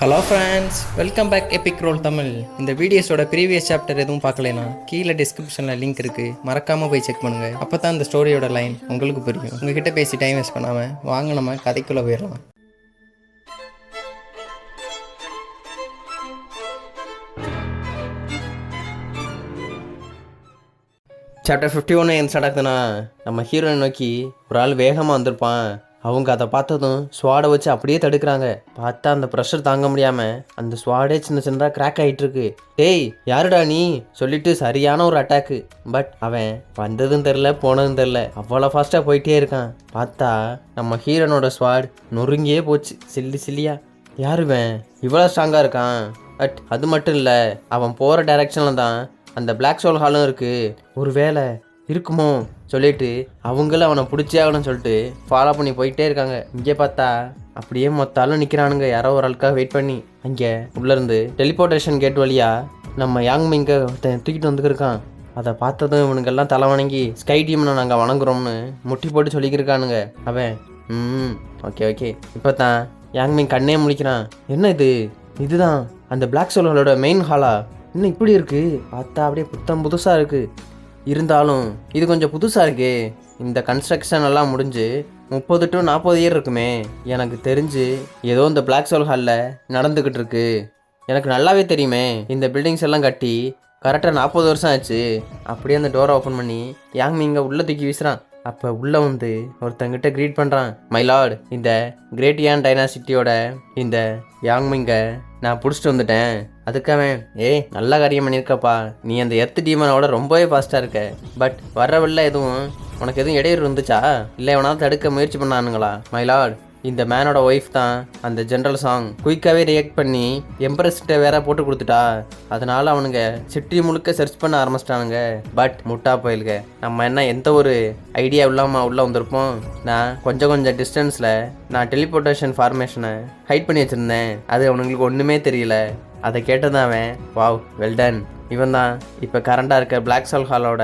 Hello friends, welcome back epic roll Tamil. இந்த வீடியோஸோட previous chapter எதுவும் பார்க்கலனா கீழே டிஸ்கிரிப்ஷனில் லிங்க் இருக்குது, மறக்காமல் போய் செக் பண்ணுங்கள். அப்போ தான் இந்த ஸ்டோரியோட லைன் உங்களுக்கு புரியும். உங்ககிட்ட பேசி டைம் வேஸ்ட் பண்ணாமல் வாங்க நம்ம கதைக்குள்ளே போயிடலாம். சாப்டர் 51 என்ன நடக்குதுன்னா, நம்ம ஹீரோனை நோக்கி ஒரு ஆள் வேகமாக வந்திருப்பான். அவங்க அதை பார்த்ததும் ஸ்வாடை வச்சு அப்படியே தடுக்கிறாங்க. பார்த்தா அந்த ப்ரெஷர் தாங்க முடியாமல் அந்த ஸ்வாடே சின்ன சின்னதாக கிராக் ஆகிட்டு இருக்கு. டேய் யாருடா நீ சொல்லிட்டு சரியான ஒரு அட்டாக்கு. பட் அவன் வந்ததும் தெரில போனதும் தெரில, அவ்வளோ ஃபாஸ்ட்டாக போயிட்டே இருக்கான். பார்த்தா நம்ம ஹீரோனோட ஸ்வாட் நொறுங்கியே போச்சு சில்லி சில்லியா. யாருவன் இவ்வளோ ஸ்ட்ராங்காக இருக்கான்? பட் அது மட்டும் இல்லை, அவன் போகிற டைரக்ஷனில் தான் அந்த பிளாக் சோல் ஹாலும் இருக்குது. ஒரு வேளை இருக்குமோ சொல்லிட்டு அவங்களும் அவனை பிடிச்சே ஆகணும்னு சொல்லிட்டு ஃபாலோ பண்ணி போயிட்டே இருக்காங்க. இங்கே பார்த்தா அப்படியே மொத்தாலும் நிற்கிறானுங்க, யாரோ ஒரு ஆளுக்காக வெயிட் பண்ணி. அங்கே உள்ளேருந்து டெலிபோர்டேஷன் கேட் வழியாக நம்ம யாங்மிங்கை தூக்கிட்டு வந்துருக்கான். அதை பார்த்ததும் இவனுங்கெல்லாம் தலை வணங்கி ஸ்கை டீம்னை நாங்கள் வணங்குறோம்னு முட்டி போட்டு சொல்லிக்கிருக்கானுங்க. அவன் ஓகே ஓகே. இப்போ தான் யாங்மிங் கண்ணே முழிக்கிறான். என்ன இதுதான் அந்த பிளாக் சோல்களோட மெயின் ஹாலா? இன்னும் இப்படி இருக்குது. பார்த்தா அப்படியே புதுசாக இருக்குது. இருந்தாலும் இது கொஞ்சம் புதுசாக இருக்கே. இந்த கன்ஸ்ட்ரக்ஷன் எல்லாம் முடிஞ்சு 30 to 40 இயர் இருக்குமே. எனக்கு தெரிஞ்சு ஏதோ இந்த பிளாக் சோல் ஹாலில் நடந்துக்கிட்டு இருக்கு. எனக்கு நல்லாவே தெரியுமே, இந்த பில்டிங்ஸ் எல்லாம் கட்டி கரெக்டாக 40 வருஷம் ஆச்சு. அப்படியே அந்த டோரை ஓப்பன் பண்ணி யாங்மிங்கை உள்ளே தூக்கி வீசுகிறான். அப்போ உள்ளே வந்து ஒருத்தங்கிட்ட க்ரீட் பண்ணுறான். மை லார்ட், இந்த கிரேட்டியான் டைனாசிட்டியோட இந்த யாங்மிங்கை நான் பிடிச்சிட்டு வந்துட்டேன். அதுக்காக நல்ல காரியம் பண்ணியிருக்கப்பா. நீ அந்த எர்த் டீமனோட ரொம்பவே ஃபாஸ்ட்டாக இருக்க. பட் வர்றவில்ல எதுவும் உனக்கு எதுவும் இடையூறு இருந்துச்சா? இல்லை எவனாவது தடுக்க முயற்சி பண்ணானுங்களா? மை லார்ட், இந்த மேனோட ஒய்ஃப் தான் அந்த ஜென்ரல் சாங் குயிக்காகவே ரியாக்ட் பண்ணி எம்ப்ரஸ்கிட்ட வேற போட்டு கொடுத்துட்டா. அதனால அவனுங்க சிட்டி முழுக்க சர்ச் பண்ண ஆரம்பிச்சிட்டானுங்க. பட் முட்டா போயிலுங்க, நம்ம என்ன எந்த ஒரு ஐடியா இல்லாமல் உள்ளே வந்திருப்போம். நான் கொஞ்சம் டிஸ்டன்ஸில் நான் டெலிபோர்டேஷன் ஃபார்மேஷனை ஹைட் பண்ணி வச்சுருந்தேன். அது அவனுங்களுக்கு ஒன்றுமே தெரியல. அதை கேட்டதான் அவன் வாவ் வெல்டன், இவன் தான் இப்போ கரண்டாக இருக்க பிளாக் சோல் ஹாலோட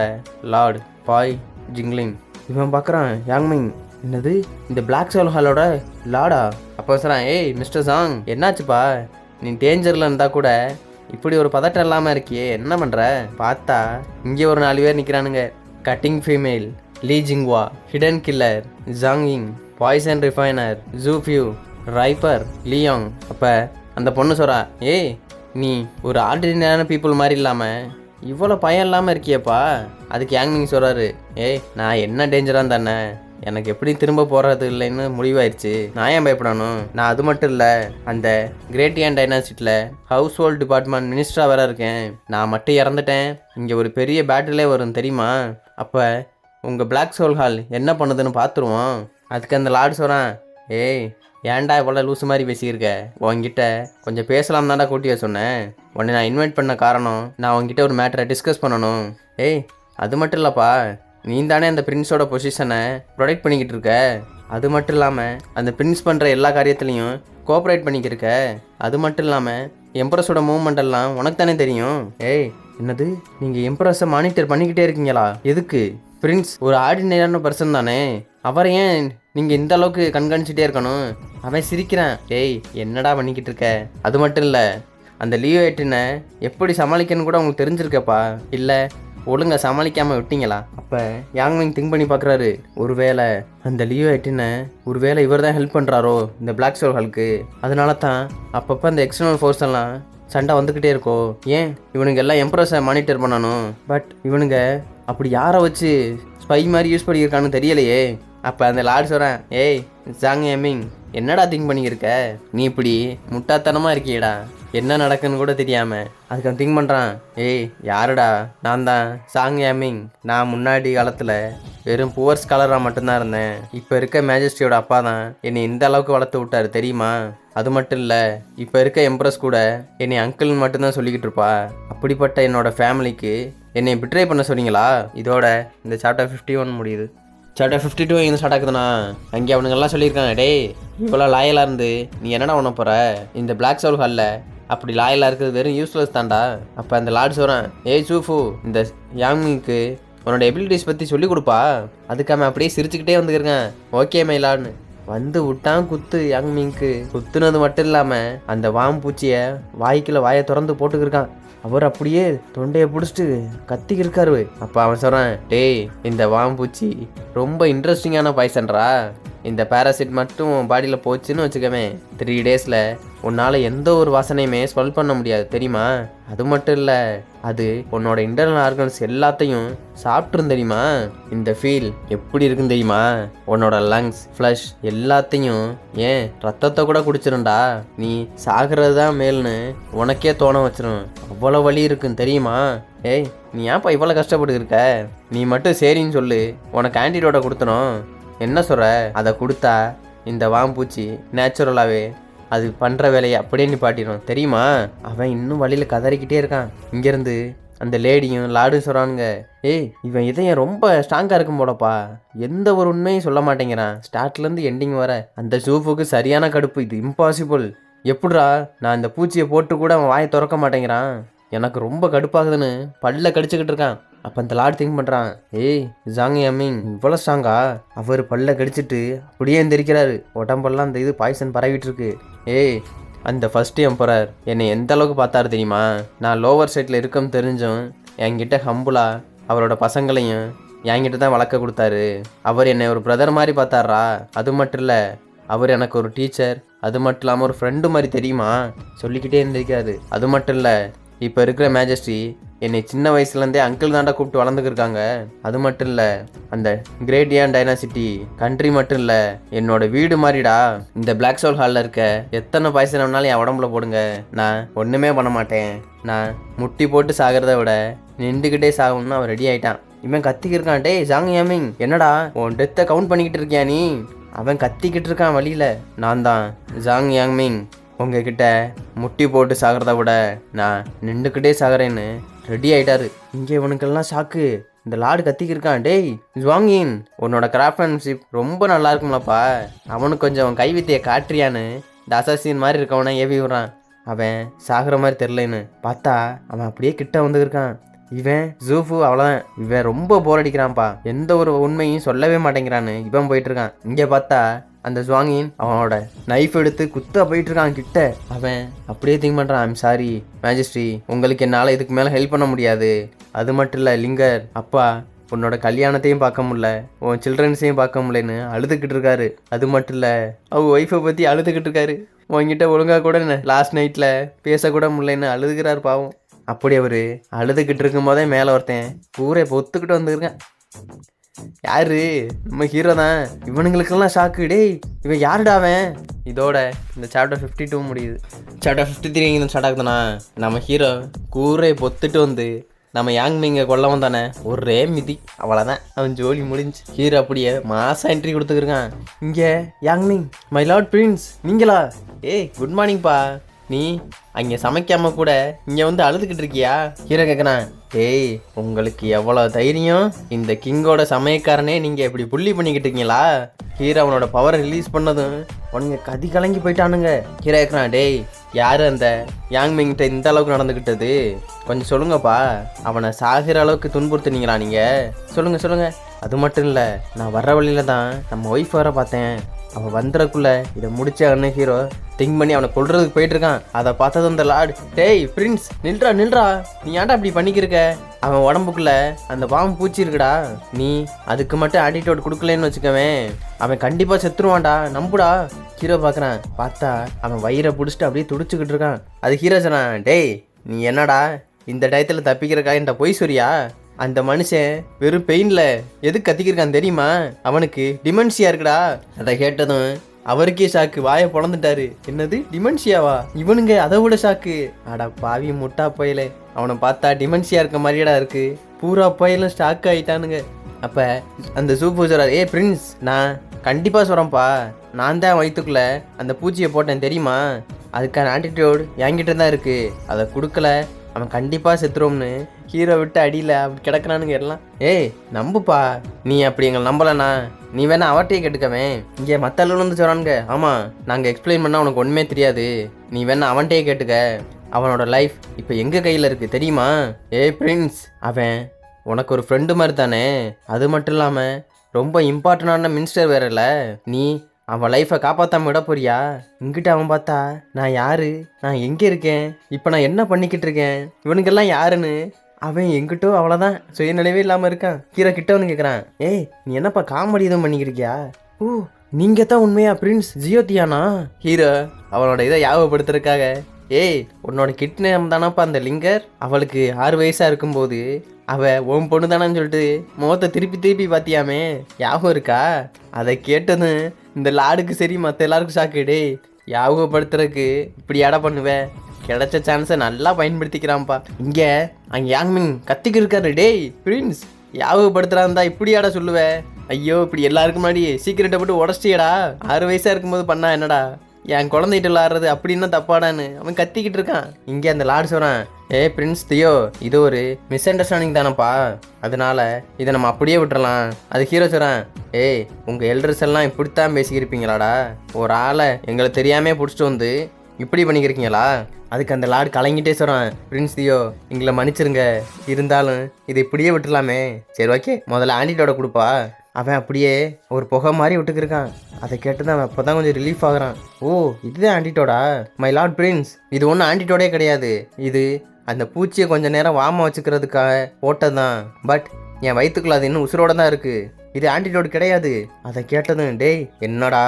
லார்ட் பாய் ஜிங்லிங். இவன் பார்க்குறான் யாங்மிங், என்னது இந்த பிளாக் சோல் ஹாலோட லாடா? அப்போ சொல்கிறான், மிஸ்டர் சாங் என்னாச்சுப்பா? நீ டேஞ்சரில் இருந்தால் கூட இப்படி ஒரு பதட்டம் இல்லாமல் இருக்கியே, என்ன பண்ணுற? பார்த்தா இங்கே ஒரு 4 பேர் நிற்கிறானுங்க. Cutting female Li Jinghua, hidden killer Zhangqing, poison refiner Zhufu, ripper Liang. அப்போ அந்த பொண்ணு சொல்கிறா, நீ ஒரு ஆர்டினரியான பீப்புள் மாதிரி இல்லாமல் இவ்வளோ பயம் இல்லாமல் இருக்கியப்பா. அதுக்கு யாங்மிங் சொல்கிறாரு, நான் என்ன டேஞ்சராக தானே, எனக்கு எப்படி திரும்ப போகிறது இல்லைன்னு முடிவாயிடுச்சு. நான் ஏன் பயப்படணும்? நான் அது மட்டும் இல்லை, அந்த கிரேட்டியான் டைனாசிட்டியில் ஹவுஸ் ஹோல்ட் டிபார்ட்மெண்ட் மினிஸ்டராக வேற இருக்கேன். நான் மட்டும் இறந்துட்டேன், இங்கே ஒரு பெரிய பேட்டிலே வரும் தெரியுமா? அப்போ உங்கள் பிளாக் சோல் ஹால் என்ன பண்ணுதுன்னு பார்த்துருவோம். அதுக்கு அந்த லார்டு சொல்கிறான், ஏன்டா இவ்வளோ லூஸு மாதிரி பேசியிருக்க? உங்ககிட்ட கொஞ்சம் பேசலாம் தான்டா கூட்டிய சொன்னேன். உன்னை நான் இன்வைட் பண்ண காரணம், நான் உங்ககிட்ட ஒரு மேட்டரை டிஸ்கஸ் பண்ணணும். அது மட்டும் இல்லைப்பா, நீ தானே அந்த பிரின்ஸோட பொசிஷனை ப்ரொடெக்ட் பண்ணிக்கிட்டு இருக்க. அது மட்டும் இல்லாமல் அந்த பிரின்ஸ் பண்ணுற எல்லா காரியத்துலேயும் கோஆப்ரேட் பண்ணிக்கிருக்க. அது மட்டும் இல்லாமல் எம்ப்ரஸோட மூவ்மெண்ட் எல்லாம் உனக்கு தானே தெரியும். என்னது, நீங்கள் எம்ப்ரஸை மானிட்டர் பண்ணிக்கிட்டே இருக்கீங்களா? எதுக்கு? பிரின்ஸ் ஒரு ஆர்டினரியான பர்சன் தானே, அவரை ஏன் நீங்கள் இந்த அளவுக்கு கண்காணிச்சிட்டே இருக்கணும்? அவன் சிரிக்கிறான், என்னடா பண்ணிக்கிட்டு இருக்க? அது மட்டும் இல்லை, அந்த லியோ எட்டினை எப்படி சமாளிக்கணும்னு கூட உங்களுக்கு தெரிஞ்சிருக்கப்பா. இல்லை ஒழுங்கா சமாளிக்காமல் விட்டீங்களா? அப்போ யாங்மிங் திங்க் பண்ணி பார்க்குறாரு, ஒருவேளை அந்த லியோ எட்டினை ஒருவேளை இவர் தான் ஹெல்ப் பண்ணுறாரோ இந்த பிளாக் சோல் ஹாலுக்கு. அதனால தான் அப்பப்போ அந்த எக்ஸ்டர்னல் ஃபோர்ஸ் எல்லாம் சண்டை வந்துக்கிட்டே இருக்கோ. ஏன் இவனுங்க எல்லாம் எம்ப்ரஸை மானிட்டர் பண்ணணும். பட் இவனுங்க அப்படி யாரை வச்சு ஸ்பை மாதிரி யூஸ் பண்ணியிருக்கான்னு தெரியலையே. அப்போ அந்த லார்டு சொல்கிறேன், ஜாங் யாமிங் என்னடா திங்க் பண்ணியிருக்க? நீ இப்படி முட்டாத்தனமாக இருக்கியடா, என்ன நடக்குன்னு கூட தெரியாமல். அதுக்கு அவன் திங்க் பண்ணுறான், யாருடா? நான் தான் சாங் யாமிங். நான் முன்னாடி காலத்தில் வெறும் புவர் ஸ்காலராக மட்டும்தான் இருந்தேன். இப்போ இருக்க மேஜஸ்டியோட அப்பா தான் என்னை இந்த அளவுக்கு வளர்த்து விட்டாரு தெரியுமா? அது மட்டும் இல்லை, இப்போ இருக்க எம்ப்ரஸ் கூட என்னை அங்கிள்னு மட்டும்தான் சொல்லிக்கிட்டு இருப்பா. அப்படிப்பட்ட என்னோட ஃபேமிலிக்கு என்னை பிட்ரே பண்ண சொன்னீங்களா? இதோட இந்த சாப்டர் 51 முடியுது. சாப்டர் 52 எங்கே ஸ்டார்ட் ஆகுதுண்ணா, அங்கே அவனுங்கெல்லாம் சொல்லியிருக்காங்க, இவ்வளோ லாயலாக இருந்து நீ என்னடா பண்ண போகிற இந்த பிளாக் சோல் ஹாலில்? அப்படி லாயலாக இருக்கிறது வெறும் யூஸ்லெஸ் தான்டா. அப்போ அந்த லார்டு சொல்கிறான், சூஃபு இந்த யாங்மிங்க்கு உன்னோட எபிலிட்டிஸ் பற்றி சொல்லி கொடுப்பா. அதுக்காம அப்படியே சிரிச்சுக்கிட்டே வந்துக்கிறேங்க. Okay my லார்டுன்னு. வந்து விட்டான் குத்து யங் மிங்க்கு. குத்துனது மட்டும் இல்லாம அந்த வாம்பூச்சிய வாய்க்குள்ள வாயை திறந்து போட்டுக்கிருக்கான். அவர் அப்படியே தொண்டையை பிடிச்சிட்டு கத்திக்கிருக்காரு. அப்போ அவன் சொல்கிறான், டேய் இந்த வாம்பூச்சி ரொம்ப இன்ட்ரெஸ்டிங்கான பாய்சன்ரா. இந்த பேராசிட் மட்டும் பாடியில் போச்சுன்னு வச்சுக்கவே 3 டேஸில் உன்னால் எந்த ஒரு வாசனையுமே ஸ்மெல் பண்ண முடியாது தெரியுமா? அது மட்டும் இல்லை, அது உன்னோட இன்டர்னல் ஆர்கன்ஸ் எல்லாத்தையும் சாப்பிட்ரும் தெரியுமா? இந்த ஃபீல் எப்படி இருக்குன்னு தெரியுமா? உன்னோட லங்ஸ், ஃப்ளஷ் எல்லாத்தையும், ஏன் ரத்தத்தை கூட குடிச்சிரும்டா. நீ சாகிறது தான் மேல்னு உனக்கே தோண வச்சிரும். அவ்வளோ வலி இருக்குன்னு தெரியுமா? ஏய் நீ ஏன்ப்பா இவ்வளோ கஷ்டப்பட்டு இருக்க? நீ மட்டும் சரின்னு சொல்லு, உனக்கு ஆன்டிடோட்டை கொடுத்தனும். என்ன சொல்கிற? அதை கொடுத்தா இந்த வாம்பூச்சி நேச்சுரலாகவே அது பண்ணுற வேலையை அப்படியே நிப்பாட்டிடும் தெரியுமா? அவன் இன்னும் வழியில் கதறிக்கிட்டே இருக்கான். இங்கேருந்து அந்த லேடியும் லாடும் சொல்கிறானுங்க, ஏய் இவன் இதயம் ரொம்ப ஸ்ட்ராங்காக இருக்கும் போலப்பா, எந்த ஒரு உண்மையும் சொல்ல மாட்டேங்கிறான் ஸ்டார்ட்லேருந்து எண்டிங் வர. அந்த சூஃபுக்கு சரியான கடுப்பு. இது இம்பாசிபிள். எப்படிரா நான் இந்த பூச்சியை போட்டு கூட அவன் வாயை திறக்க மாட்டேங்கிறான், எனக்கு ரொம்ப கடுப்பாகுதுன்னு பல்ல கடிச்சுக்கிட்டு இருக்கான். அப்போ அந்த லார்ட் திங்க் பண்ணுறான், ஏய் ஜாங் யாமிங் இவ்வளோ ஸ்ட்ராங்கா? அவர் பல்ல கடிச்சிட்டு அப்படியே எந்திரிக்கிறாரு. உடம்பெல்லாம் அந்த இது பாய்சன் பரவிட்டு இருக்கு. ஏய் அந்த ஃபர்ஸ்ட் எம்பரர் என்னை எந்த அளவுக்கு பார்த்தாரு தெரியுமா? நான் லோவர் சைட்டில் இருக்கோம் தெரிஞ்சும் என்கிட்ட ஹம்புலா அவரோட பசங்களையும் என்கிட்ட தான் வளர்க்க கொடுத்தாரு. அவர் என்னை ஒரு பிரதர் மாதிரி பார்த்தாரா. அது மட்டும் இல்லை, அவர் எனக்கு ஒரு டீச்சர், அது மட்டும் இல்லாமல் ஒரு ஃப்ரெண்டு மாதிரி தெரியுமா? சொல்லிக்கிட்டே இருந்திருக்காரு. அது மட்டும் இல்லை, இப்போ இருக்கிற மேஜஸ்ட்ரி என்னை சின்ன வயசுலேருந்தே அங்கிள் தாண்டா கூப்பிட்டு வளர்ந்துக்கிருக்காங்க. அது மட்டும் இல்லை, அந்த கிரேடியன் டைனாசிட்டி கண்ட்ரி மட்டும் இல்லை, என்னோட வீடு மாதிரிடா. இந்த பிளாக் சோல் ஹாலில் இருக்க எத்தனை பாய்சனம்னாலும் என் உடம்புல போடுங்க, நான் ஒன்றுமே பண்ண மாட்டேன். நான் முட்டி போட்டு சாகிறத விட நின்றுக்கிட்டே சாகணும்னு அவன் ரெடி ஆகிட்டான். இவன் கத்திக்கிருக்கான், டே ஜாங் யாமிங் என்னடா உன் டெத்தை கவுண்ட் பண்ணிக்கிட்டு இருக்கியா நீ? அவன் கத்திக்கிட்டு இருக்கான் வழியில். நான் தான் ஜாங் யாமிங், உங்ககிட்ட முட்டி போட்டு சாகிறத விட நான் நின்றுக்கிட்டே சாகிறேன்னு ரெடி ஆகிட்டாரு. இங்கே இவனுக்கெல்லாம் ஷாக்கு. இந்த லார்டு கத்திக்கிருக்கான், டேய் ஜுவாங்கின் உன்னோட கிராஃப்ட்மேன்ஷிப் ரொம்ப நல்லா இருக்கும்லப்பா, அவனுக்கு கொஞ்சம் கைவித்தியை காட்டுறியான்னு இந்த அசாசின் மாதிரி இருக்கவனை ஏவி விடுறான். அவன் சாகிற மாதிரி தெரிலன்னு பார்த்தா அவன் அப்படியே கிட்ட வந்துருக்கான். இவன் ஜூஃபு அவ்வளோதான், இவன் ரொம்ப போர் அடிக்கிறான்ப்பா, எந்த ஒரு உண்மையும் சொல்லவே மாட்டேங்கிறான்னு இவன் போயிட்டு இருக்கான். இங்கே பார்த்தா அந்த ஜுவாங்கின் அவனோட நைஃப் எடுத்து குத்த போயிட்டு இருக்கான் கிட்ட. அவன் அப்படியே திங்க் பண்ணுறான், ஐம் சாரி மேஜஸ்ட்ரி, உங்களுக்கு என்னால் இதுக்கு மேலே ஹெல்ப் பண்ண முடியாது. அது மட்டும் இல்லை லிங்கர், அப்பா உன்னோட கல்யாணத்தையும் பார்க்க முடியல, உன் சில்ட்ரன்ஸையும் பார்க்க முடியலன்னு அழுதுகிட்டு இருக்காரு. அது மட்டும் இல்லை, அவள் ஒய்ஃபை பற்றி அழுதுகிட்டு இருக்காரு. உங்ககிட்ட ஒழுங்காக கூட லாஸ்ட் நைட்டில் பேசக்கூட முடியலன்னு அழுதுகிறார் பாவம். அப்படி அவர் அழுதுகிட்டு இருக்கும் போதே மேலே ஒருத்தன் பூரை பொத்துக்கிட்டு வந்துருக்கேன். யாரு? நம்ம ஹீரோ தான். இவனுங்களுக்கெல்லாம் ஷாக்கு, டேய் இவன் யாருடாவன்? இதோட இந்த சாப்டர் 52 முடியுது. சாப்டர் 53 இங்கே ஸ்டார்ட் ஆகுதுண்ணா. நம்ம ஹீரோ கூரை பொத்துட்டு வந்து நம்ம யாங் மிங்கை கொல்ல வந்தானே, ஒரே மிதி, அவ்வளோதான் அவன் ஜோலி முடிஞ்சு. ஹீரோ அப்படியே மாசம் என்ட்ரி கொடுத்துருக்கான். இங்கே Yang Ming, my lord prince நீங்களா? ஏய் குட் மார்னிங்ப்பா, நீ அங்கே சமைக்காம கூட இங்கே வந்து அழுதுகிட்டு இருக்கியா? ஹீரோ கேட்குறான், ஏய் உங்களுக்கு எவ்வளோ தைரியம், இந்த கிங்கோட சமயக்காரனே நீங்கள் இப்படி புள்ளி பண்ணிக்கிட்டு இருக்கீங்களா? ஹீரோ அவனோட பவரை ரிலீஸ் பண்ணதும் உனங்க கதி கலங்கி போயிட்டானுங்க. ஹீரோ கேட்குறான், டேய் யார் அந்த யாங் மிங்கிட்ட இந்த அளவுக்கு நடந்துக்கிட்டது கொஞ்சம் சொல்லுங்கப்பா, அவனை சாகிற அளவுக்கு துன்புறுத்துனீங்களா நீங்கள்? சொல்லுங்கள். அது மட்டும் இல்லை, நான் வர்ற வழியில் தான் நம்ம ஒய்ஃப் வர பார்த்தேன், அவன் வந்துறக்குள்ள இதை முடிச்ச அண்ணன் ஹீரோ திங்க் பண்ணி அவனை கொல்றதுக்கு போயிட்டு இருக்கான். அதை பார்த்தது அந்த லார்டு, டேய் பிரின்ஸ் நில்றா, நீ ஏன்டா அப்படி பண்ணிக்கிருக்க? அவன் உடம்புக்குள்ள அந்த பாம்பு பூச்சி இருக்குடா, நீ அதுக்கு மட்டும் ஆட்டிடியூட் கொடுக்கலன்னு வச்சுக்கவேன் அவன் கண்டிப்பாக செத்துருவான்டா, நம்புடா. ஹீரோ பார்க்குறான், பார்த்தா அவன் வயிறை பிடிச்சிட்டு அப்படியே துடிச்சுக்கிட்டு இருக்கான். அது ஹீரோ சொன்னான், டேய் நீ என்னடா இந்த டயத்தில் தப்பிக்கிறக்கா என்ற பொய் சொரியா? அந்த மனுஷன் வெறும் பெயின்ல எதுக்கு கத்திக்கிருக்கான் தெரியுமா? அவனுக்கு டிமென்ஷியா இருக்குடா. அதை கேட்டதும் அவருக்கே ஷாக்கு, வாயை பொழந்துட்டாரு. என்னது டிமென்ஷியாவா? இவனுங்க அதை விட ஷாக்கு. அடா பாவி முட்டா புயலே, அவனை பார்த்தா டிமென்ஷியா இருக்க மாதிரியாடா இருக்கு. பூரா புயலும் ஸ்டாக் ஆகிட்டானுங்க. அப்போ அந்த சூப்பர், ஏ பிரின்ஸ் நான் கண்டிப்பாக சொல்கிறேன்ப்பா, நான் தான் வயிற்றுக்குள்ள அந்த பூச்சியை போட்டேன் தெரியுமா? அதுக்கான ஆட்டிடியூட் என்கிட்ட தான் இருக்குது, அதை கொடுக்கல அவன் கண்டிப்பாக செத்துருவோம்னு ஹீரோ விட்டு அடியில் அப்படி கிடக்குறானுங்க எல்லாம். ஏய் நம்புப்பா, நீ அப்படி எங்களை நம்பலண்ணா நீ வேணா அவர்கிட்டயே கேட்டுக்கவே. இங்கே மற்ற அளவில் வந்து சொல்கிறானுங்க, ஆமாம் நாங்கள் எக்ஸ்பிளைன் பண்ணால் உனக்கு ஒன்றுமே தெரியாது, நீ வேணா அவன்கிட்டயே கேட்டுக்க, அவனோட லைஃப் இப்போ எங்கள் கையில் இருக்குது தெரியுமா? ஏய் பிரின்ஸ், அவன் உனக்கு ஒரு ஃப்ரெண்டு மாதிரி தானே, அது மட்டும் இல்லாமல் ரொம்ப இம்பார்ட்டண்டான மினிஸ்டர் வேற இல்லை, நீ அவன் லைஃப்பை காப்பாற்றாம விட போறியா? இங்கிட்ட அவன் பார்த்தா நான் யாரு, நான் எங்கே இருக்கேன், இப்போ நான் என்ன பண்ணிக்கிட்டு இருக்கேன், இவனுக்கெல்லாம் யாருன்னு அவன் எங்கிட்டோ அவ்வளோதான் சுயநினைவே இல்லாமல் இருக்கான். ஹீரோ கிட்ட வந்து கேட்குறான், ஏய் நீ என்னப்பா காமெடி எதுவும் பண்ணிக்கிறியா? ஓ நீங்கள் தான் உண்மையா பிரின்ஸ் ஜியோத்தியானா? ஹீரோ அவனோட இதை ஞாபகப்படுத்துறதுக்காக, ஏய் உன்னோட கிட்னேம் தானப்பா அந்த லிங்கர், அவளுக்கு 6 வயசாக இருக்கும்போது உன் பொண்ணு தானேன்னு சொல்லிட்டு முகத்தை திருப்பி திருப்பி பார்த்தியாமே, ஞாபகம் இருக்கா? அதை கேட்டதும் இந்த லாடுக்கு சரி மற்ற எல்லாருக்கும் ஷாக்கு. டேய் ஞாபகப்படுத்துறதுக்கு இப்படி இடம் பண்ணுவேன், கிடைச்ச சான்ஸை நல்லா பயன்படுத்திக்கிறான்ப்பா. இங்கே அங்கே யாங்மிங் கத்திக்கு இருக்காரு. டேய் பிரின்ஸ் ஞாபகப்படுத்துறான் தான் இப்படி ஆட சொல்லுவேன். ஐயோ இப்படி எல்லாருக்கும் முன்னாடி சீக்கிரட்டை போட்டு உடச்சிட்டியடா, 6 வயசாக இருக்கும்போது பண்ணா என்னடா, என் குழந்தைகிட்ட விளாடுறது அப்படின்னா தப்பாடான்னு அவன் கத்திக்கிட்டு இருக்கான். இங்கே அந்த லார்டு சொல்கிறான், ஏ பிரின்ஸ் தியோ இது ஒரு மிஸ் அண்டர்ஸ்டாண்டிங் தானப்பா, அதனால இதை நம்ம அப்படியே விட்டுறலாம். அது ஹீரோ சொல்கிறான், ஏய் உங்கள் எல்டர்ஸ் எல்லாம் இப்படித்தான் பேசிக்கிருப்பீங்களாடா, ஒரு ஆளை எங்களை தெரியாமே பிடிச்சிட்டு வந்து இப்படி பண்ணிக்கிறீங்களா? அதுக்கு அந்த லார்டு கலங்கிட்டே சொல்கிறான், பிரின்ஸ் தியோ எங்களை மன்னிச்சிருங்க, இருந்தாலும் இதை இப்படியே விட்டுலாமே. சரி ஓகே முதல்ல ஆண்டிட்டோட கொடுப்பா. அவன் அப்படியே ஒரு புகை மாதிரி விட்டுக்கிருக்கான். அதை கேட்டு தான் அவன் அப்போ தான் கொஞ்சம் ரிலீஃப் ஆகுறான். ஓ இதுதான் ஆண்டிட்டோடா? மை லார்ட் பிரின்ஸ் இது ஒன்றும் ஆண்டிட்டோடே கிடையாது, இது அந்த பூச்சியை கொஞ்சம் நேரம் வாம வச்சுக்கிறதுக்காக போட்டதுதான். பட் என் வயிற்றுக்குள்ள அது இன்னும் உசுரோட தான் இருக்குது, இது ஆண்டிட்டோடு கிடையாது. அதை கேட்டதும், டேய் என்னடா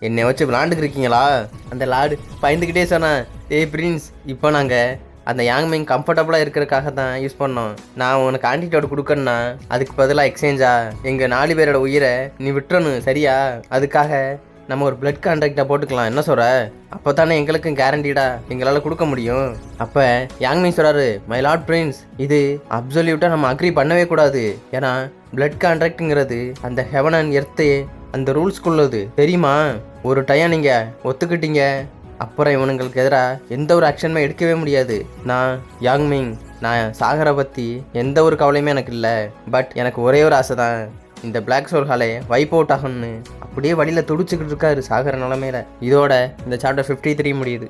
என்னை வச்சு விளாண்டுக்கிருக்கீங்களா? அந்த லார்டு பயந்துக்கிட்டே சொன்னான், டேய் பிரின்ஸ் இப்போ நாங்கள் அந்த யாங்மிங் கம்ஃபர்டபுளாக இருக்கிறதுக்காக தான் யூஸ் பண்ணோம். நான் உனக்கு ஆன்டிடோட் கொடுக்கணுன்னா அதுக்கு பதிலாக எக்ஸ்சேஞ்சா எங்கள் 4 பேரோட உயிரை நீ விட்டுறணும் சரியா? அதுக்காக நம்ம ஒரு பிளட் கான்ட்ராக்டை போட்டுக்கலாம், என்ன சொல்கிற? அப்போ தானே எங்களுக்கும் கேரண்டீடா எங்களால் கொடுக்க முடியும். அப்போ யாங்மிங் சொல்கிறாரு, மை லார்ட் பிரின்ஸ் இது அப்சல்யூட்டாக நம்ம அக்ரி பண்ணவே கூடாது, ஏன்னா பிளட் கான்ட்ராக்டுங்கிறது அந்த ஹெவன் அண்ட் எர்த்து அந்த ரூல்ஸ்குள்ளது தெரியுமா? ஒரு டைம் நீங்கள் ஒத்துக்கிட்டீங்க அப்புறம் இவனுங்களுக்கு எதிராக எந்த ஒரு ஆக்ஷனுமே எடுக்கவே முடியாது. நான் யாங்மிங், நான் சாகரை பற்றி எந்த ஒரு கவலையுமே எனக்கு இல்லை. பட் எனக்கு ஒரே ஒரு ஆசை தான், இந்த பிளாக் சோல் ஹாலே வைப் அவுட் ஆகணும்னு அப்படியே வழியில் துடிச்சுக்கிட்டு இருக்காரு சாகர நிலமையில. இதோட இந்த சாப்டர் 53 முடியுது.